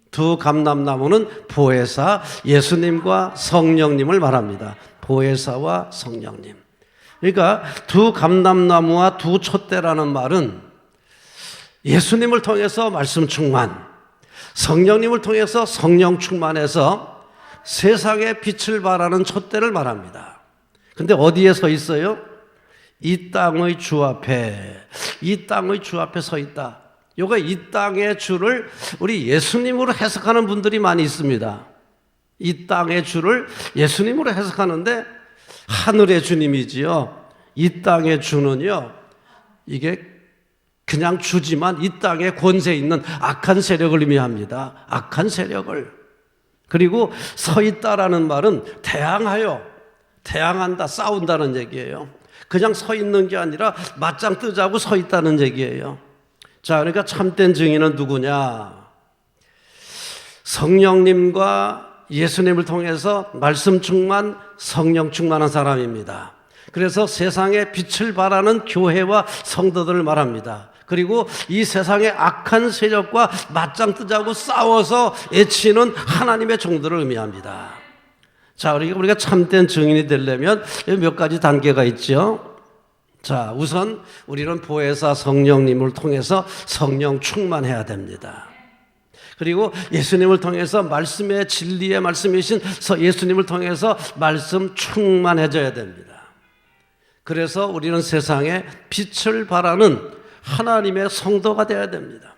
두 감람나무는 보혜사 예수님과 성령님을 말합니다. 보혜사와 성령님. 그러니까 두 감람나무와 두 촛대라는 말은 예수님을 통해서 말씀 충만, 성령님을 통해서 성령 충만해서 세상에 빛을 발하는 촛대를 말합니다. 근데 어디에 서 있어요? 이 땅의 주 앞에, 이 땅의 주 앞에 서 있다. 요거 이 땅의 주를 우리 예수님으로 해석하는 분들이 많이 있습니다. 이 땅의 주를 예수님으로 해석하는데 하늘의 주님이지요. 이 땅의 주는요, 이게 그냥 주지만 이 땅에 권세 있는 악한 세력을 의미합니다. 악한 세력을. 그리고 서 있다라는 말은 대항하여, 대항한다, 싸운다는 얘기예요. 그냥 서 있는 게 아니라 맞짱 뜨자고 서 있다는 얘기예요. 자, 그러니까 참된 증인은 누구냐? 성령님과 예수님을 통해서 말씀 충만, 성령 충만한 사람입니다. 그래서 세상에 빛을 발하는 교회와 성도들을 말합니다. 그리고 이 세상의 악한 세력과 맞짱 뜨자고 싸워서 애치는 하나님의 종들을 의미합니다. 자, 우리가 참된 증인이 되려면 몇 가지 단계가 있죠. 자, 우선 우리는 보혜사 성령님을 통해서 성령 충만해야 됩니다. 그리고 예수님을 통해서 말씀의 진리의 말씀이신 예수님을 통해서 말씀 충만해져야 됩니다. 그래서 우리는 세상에 빛을 발하는 하나님의 성도가 되어야 됩니다.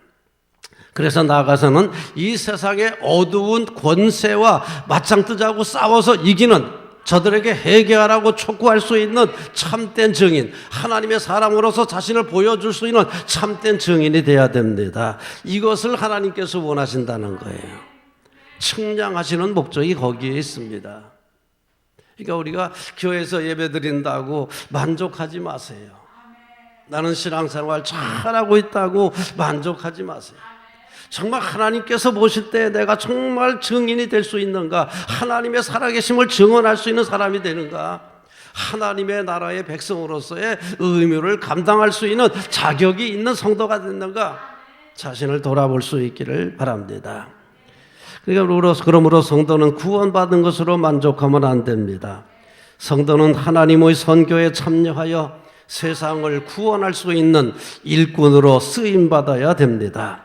그래서 나아가서는 이 세상의 어두운 권세와 맞짱 뜨자고 싸워서 이기는, 저들에게 회개하라고 촉구할 수 있는 참된 증인, 하나님의 사람으로서 자신을 보여줄 수 있는 참된 증인이 되어야 됩니다. 이것을 하나님께서 원하신다는 거예요. 측량하시는 목적이 거기에 있습니다. 그러니까 우리가 교회에서 예배 드린다고 만족하지 마세요. 나는 신앙생활 잘하고 있다고 만족하지 마세요. 정말 하나님께서 보실 때 내가 정말 증인이 될 수 있는가? 하나님의 살아계심을 증언할 수 있는 사람이 되는가? 하나님의 나라의 백성으로서의 의무를 감당할 수 있는 자격이 있는 성도가 됐는가? 자신을 돌아볼 수 있기를 바랍니다. 그러므로 성도는 구원받은 것으로 만족하면 안 됩니다. 성도는 하나님의 선교에 참여하여 세상을 구원할 수 있는 일꾼으로 쓰임받아야 됩니다.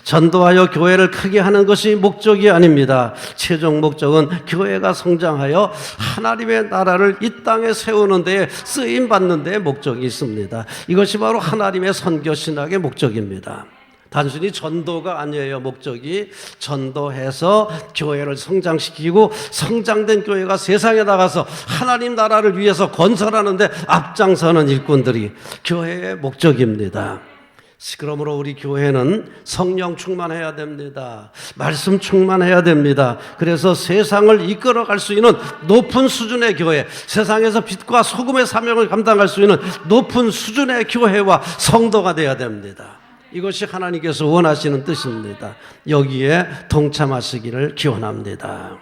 전도하여 교회를 크게 하는 것이 목적이 아닙니다. 최종 목적은 교회가 성장하여 하나님의 나라를 이 땅에 세우는 데에 쓰임받는 데에 목적이 있습니다. 이것이 바로 하나님의 선교 신학의 목적입니다. 단순히 전도가 아니에요. 목적이 전도해서 교회를 성장시키고 성장된 교회가 세상에 나가서 하나님 나라를 위해서 건설하는 데 앞장서는 일꾼들이 교회의 목적입니다. 그러므로 우리 교회는 성령 충만해야 됩니다. 말씀 충만해야 됩니다. 그래서 세상을 이끌어갈 수 있는 높은 수준의 교회, 세상에서 빛과 소금의 사명을 감당할 수 있는 높은 수준의 교회와 성도가 되어야 됩니다. 이것이 하나님께서 원하시는 뜻입니다. 여기에 동참하시기를 기원합니다.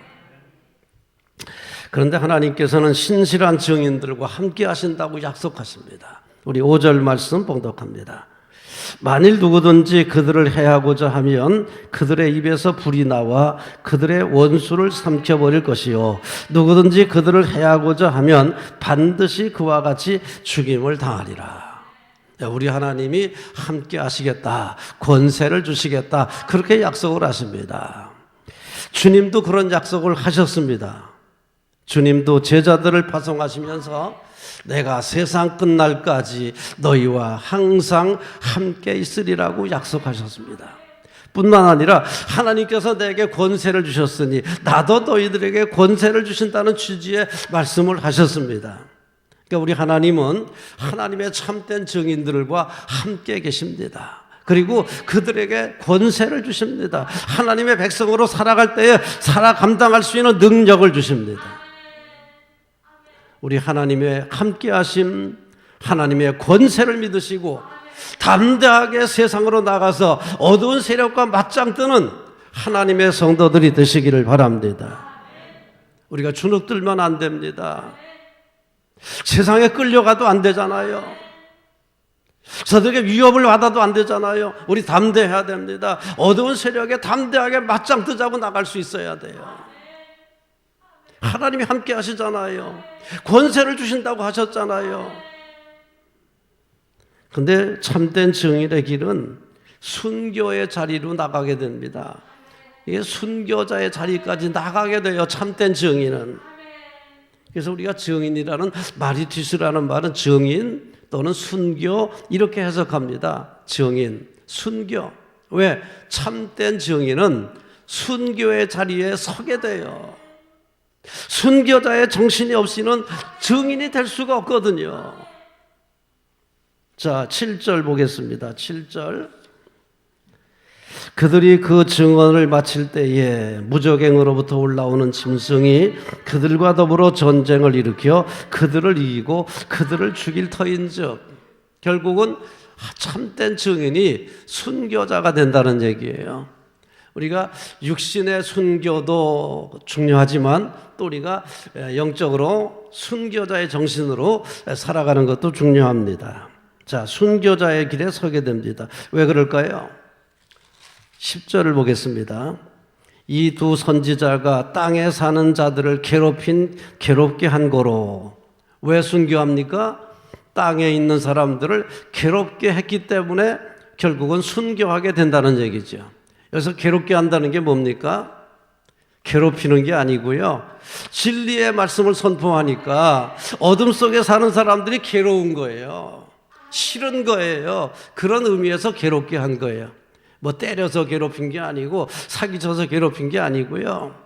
그런데 하나님께서는 신실한 증인들과 함께 하신다고 약속하십니다. 우리 5절 말씀 봉독합니다. 만일 누구든지 그들을 해하고자 하면 그들의 입에서 불이 나와 그들의 원수를 삼켜버릴 것이요, 누구든지 그들을 해하고자 하면 반드시 그와 같이 죽임을 당하리라. 우리 하나님이 함께 하시겠다, 권세를 주시겠다, 그렇게 약속을 하십니다. 주님도 그런 약속을 하셨습니다. 주님도 제자들을 파송하시면서 내가 세상 끝날까지 너희와 항상 함께 있으리라고 약속하셨습니다. 뿐만 아니라 하나님께서 내게 권세를 주셨으니 나도 너희들에게 권세를 주신다는 취지의 말씀을 하셨습니다. 그러니까 우리 하나님은 하나님의 참된 증인들과 함께 계십니다. 그리고 그들에게 권세를 주십니다. 하나님의 백성으로 살아갈 때에 살아 감당할 수 있는 능력을 주십니다. 우리 하나님의 함께하심, 하나님의 권세를 믿으시고 담대하게 세상으로 나가서 어두운 세력과 맞짱 뜨는 하나님의 성도들이 되시기를 바랍니다. 우리가 주눅들면 안 됩니다. 세상에 끌려가도 안 되잖아요. 저들에게 위협을 받아도 안 되잖아요. 우리 담대해야 됩니다. 어두운 세력에 담대하게 맞짱 뜨자고 나갈 수 있어야 돼요. 하나님이 함께 하시잖아요. 권세를 주신다고 하셨잖아요. 근데 참된 증인의 길은 순교의 자리로 나가게 됩니다. 이게 순교자의 자리까지 나가게 돼요. 참된 증인은. 그래서 우리가 증인이라는 마리티스라는 말은 증인 또는 순교 이렇게 해석합니다. 증인, 순교. 왜? 참된 증인은 순교의 자리에 서게 돼요. 순교자의 정신이 없이는 증인이 될 수가 없거든요. 자, 7절 보겠습니다. 7절. 그들이 그 증언을 마칠 때에 무적행으로부터 올라오는 짐승이 그들과 더불어 전쟁을 일으켜 그들을 이기고 그들을 죽일 터인즉, 결국은 참된 증인이 순교자가 된다는 얘기예요. 우리가 육신의 순교도 중요하지만 또 우리가 영적으로 순교자의 정신으로 살아가는 것도 중요합니다. 자, 순교자의 길에 서게 됩니다. 왜 그럴까요? 10절을 보겠습니다. 이 두 선지자가 땅에 사는 자들을 괴롭게 한 거로. 왜 순교합니까? 땅에 있는 사람들을 괴롭게 했기 때문에 결국은 순교하게 된다는 얘기죠. 여기서 괴롭게 한다는 게 뭡니까? 괴롭히는 게 아니고요. 진리의 말씀을 선포하니까 어둠 속에 사는 사람들이 괴로운 거예요. 싫은 거예요. 그런 의미에서 괴롭게 한 거예요. 뭐 때려서 괴롭힌 게 아니고 사기쳐서 괴롭힌 게 아니고요.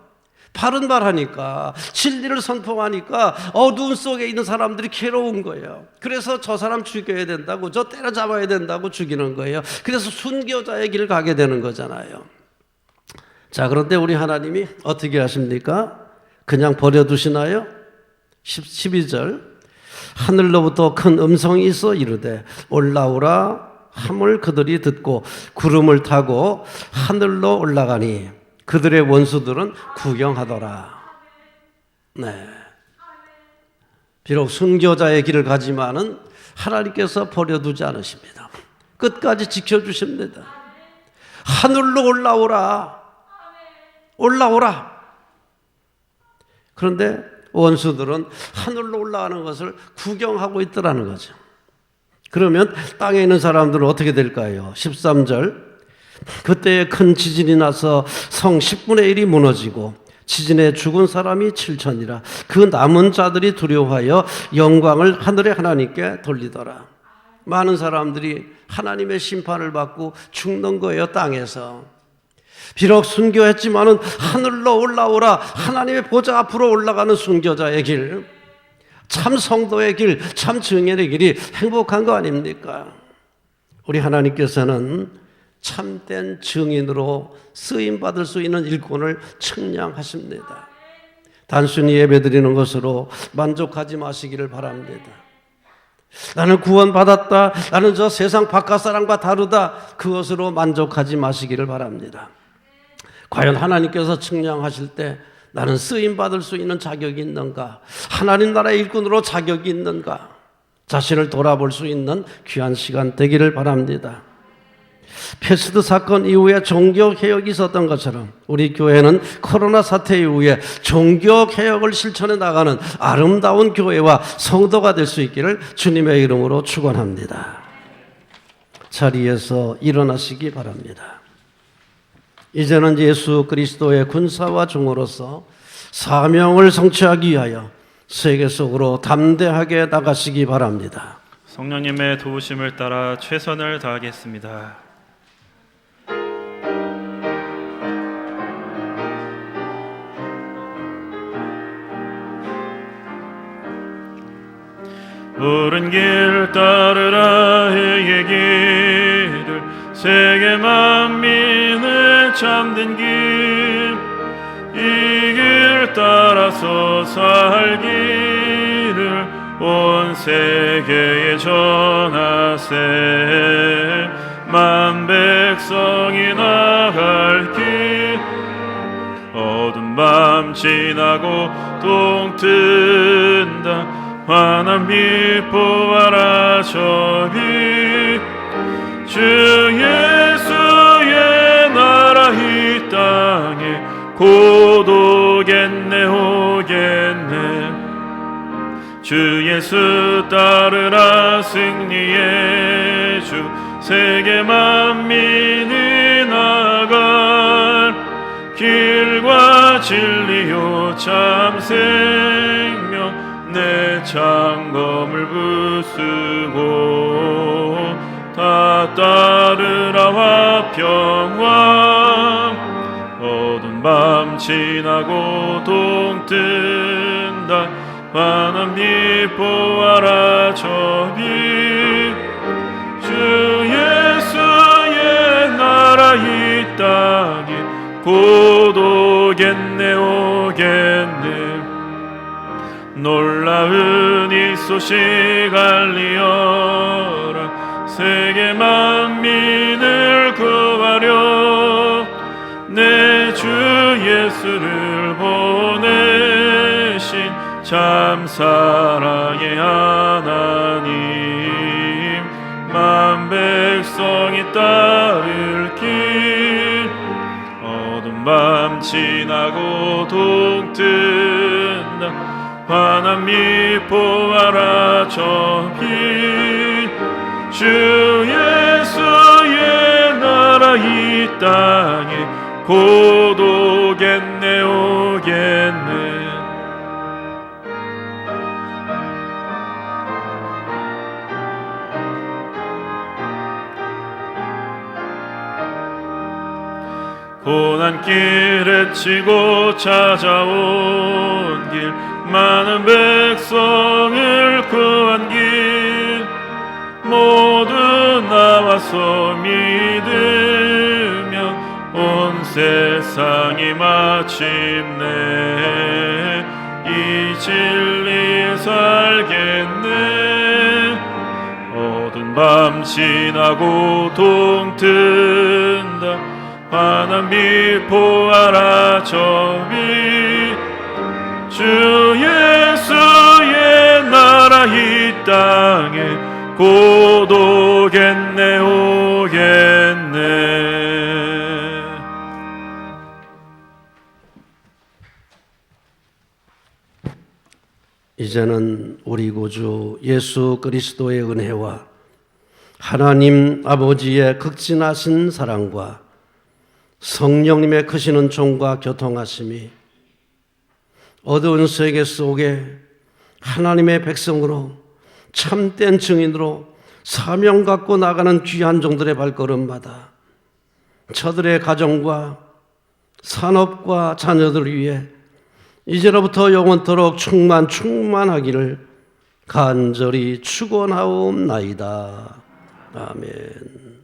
바른 말 하니까, 진리를 선포하니까 어두운 속에 있는 사람들이 괴로운 거예요. 그래서 저 사람 죽여야 된다고, 저 때려잡아야 된다고 죽이는 거예요. 그래서 순교자의 길을 가게 되는 거잖아요. 자, 그런데 우리 하나님이 어떻게 하십니까? 그냥 버려두시나요? 12절. 하늘로부터 큰 음성이 있어 이르되 올라오라 함을 그들이 듣고 구름을 타고 하늘로 올라가니 그들의 원수들은 구경하더라. 네. 비록 순교자의 길을 가지만은 하나님께서 버려두지 않으십니다. 끝까지 지켜주십니다. 하늘로 올라오라. 올라오라. 그런데 원수들은 하늘로 올라가는 것을 구경하고 있더라는 거죠. 그러면 땅에 있는 사람들은 어떻게 될까요? 13절. 그때에 큰 지진이 나서 성 10분의 1이 무너지고 지진에 죽은 사람이 7천이라. 그 남은 자들이 두려워하여 영광을 하늘의 하나님께 돌리더라. 많은 사람들이 하나님의 심판을 받고 죽는 거예요, 땅에서. 비록 순교했지만은 하늘로 올라오라. 하나님의 보좌 앞으로 올라가는 순교자의 길, 참 성도의 길, 참 증인의 길이 행복한 거 아닙니까? 우리 하나님께서는 참된 증인으로 쓰임받을 수 있는 일꾼을 측량하십니다. 단순히 예배드리는 것으로 만족하지 마시기를 바랍니다. 나는 구원받았다, 나는 저 세상 바깥 사람과 다르다, 그것으로 만족하지 마시기를 바랍니다. 과연 하나님께서 측량하실 때 나는 쓰임받을 수 있는 자격이 있는가? 하나님 나라의 일꾼으로 자격이 있는가? 자신을 돌아볼 수 있는 귀한 시간 되기를 바랍니다. 패스트 사건 이후에 종교개혁이 있었던 것처럼 우리 교회는 코로나 사태 이후에 종교개혁을 실천해 나가는 아름다운 교회와 성도가 될 수 있기를 주님의 이름으로 축원합니다. 자리에서 일어나시기 바랍니다. 이제는 예수 그리스도의 군사와 종으로서 사명을 성취하기 위하여 세계 속으로 담대하게 나가시기 바랍니다. 성령님의 도우심을 따라 최선을 다하겠습니다. 옳은 길 따르라 해의 길을 세계 만민의 참된 길 이 길 따라서 살기를 온 세계에 전하세 만 백성이 나갈 길 어두운 밤 지나고 동 뜬다 환한 빛 보아라 저 빛 주 예수의 나라 이 땅에 곧 오겠네 오겠네 주 예수 따르라 승리의 주 세계 만민이 나갈 길과 진리요 참 생명 내 창검을 부수고 다 따르라 화평왕 어두운 밤 지나고 동 뜬다 환한 빛 보아라 저 빛 주 예수의 나라 이 땅에 곧 오겠네 오겠네 놀라운 이 소식 알리어라 세계 만민을 구하려 내 주 예수를 보내신 참 사랑의 하나님 만 백성이 따를 길 어두운 밤 지나고 동 뜬다 환한 빛 보아라 저 빛 주 예수의 나라 이 땅에 곧 오겠네 오겠네 고난길에 치고 찾아온 길 많은 백성을 구한 길 모두 나와서 믿으며 온 세상이 마침내 이 진리 살겠네 어두운 밤 지나고 동 뜬다 환한 빛 보아라 저 빛 주 예수의 나라 이 땅에 곧 오겠네 오겠네 이제는 우리 구주 예수 그리스도의 은혜와 하나님 아버지의 극진하신 사랑과 성령님의 크시는 종과 교통하심이 어두운 세계 속에 하나님의 백성으로 참된 증인으로 사명 갖고 나가는 귀한 종들의 발걸음마다 저들의 가정과 산업과 자녀들을 위해 이제로부터 영원토록 충만하기를 간절히 축원하옵나이다. 아멘.